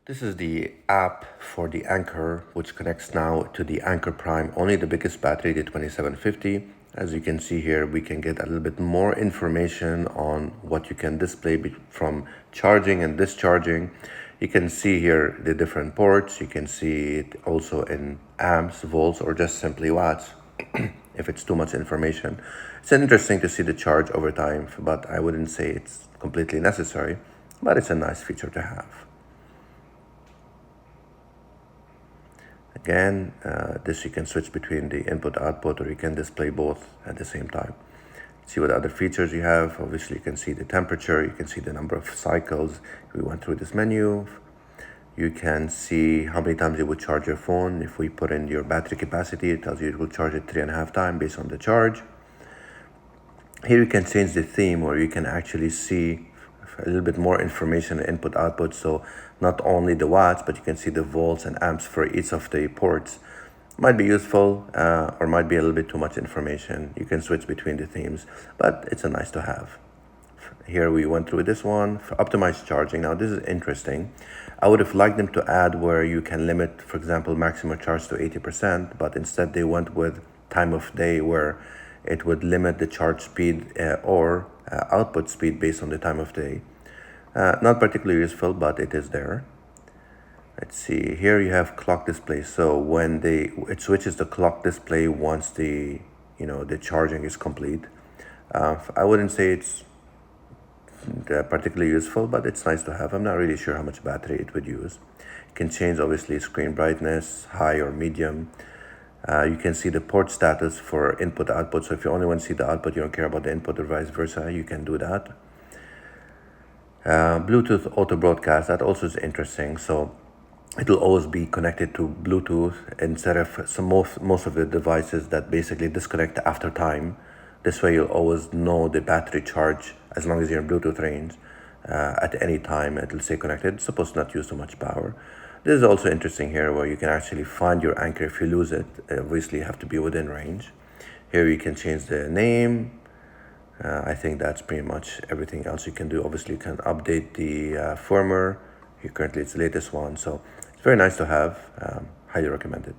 This is the app for the Anker, which connects now to the Anker Prime, only the biggest battery, the 2750. As you can see here, we can get a little bit more information on what you can display from charging and discharging. You can see here the different ports. You can see it also in amps, volts, or just simply watts. If it's too much information, it's interesting to see the charge over time, but I wouldn't say it's completely necessary, but it's a nice feature to have. Again, this you can switch between the input output, or you can display both at the same time. See what other features you have. Obviously you can see the temperature, you can see the number of cycles. We went through this menu. You can see how many times you would charge your phone. If we put in your battery capacity, it tells you it will charge it 3.5 times based on the charge. Here you can change the theme, or you can actually see a little bit more information input output. So not only the watts, but you can see the volts and amps for each of the ports. Might be useful, or might be a little bit too much information. You can switch between the themes, but it's a nice to have. Here we went through this one for optimized charging. Now this is interesting. I would have liked them to add where you can limit, for example, maximum charge to 80%, but instead they went with time of day, where it would limit the charge speed or output speed based on the time of day. Not particularly useful, but it is there. Let's see, here you have clock display. So when it switches the clock display once the charging is complete. I wouldn't say it's particularly useful, but it's nice to have. I'm not really sure how much battery it would use. You can change obviously screen brightness, high or medium. You can see the port status for input output. So if you only want to see the output, you don't care about the input, or vice versa, you can do that. Bluetooth auto broadcast, that also is interesting. So it will always be connected to Bluetooth instead of most of the devices that basically disconnect after time. This way you'll always know the battery charge as long as you're in Bluetooth range. At any time it will stay connected. It's supposed to not use too much power. This is also interesting here, where you can actually find your Anker if you lose it. Obviously you have to be within range. Here you can change the name. I think that's pretty much everything else you can do. Obviously you can update the firmware. Currently it's the latest one, so it's very nice to have. Highly recommended.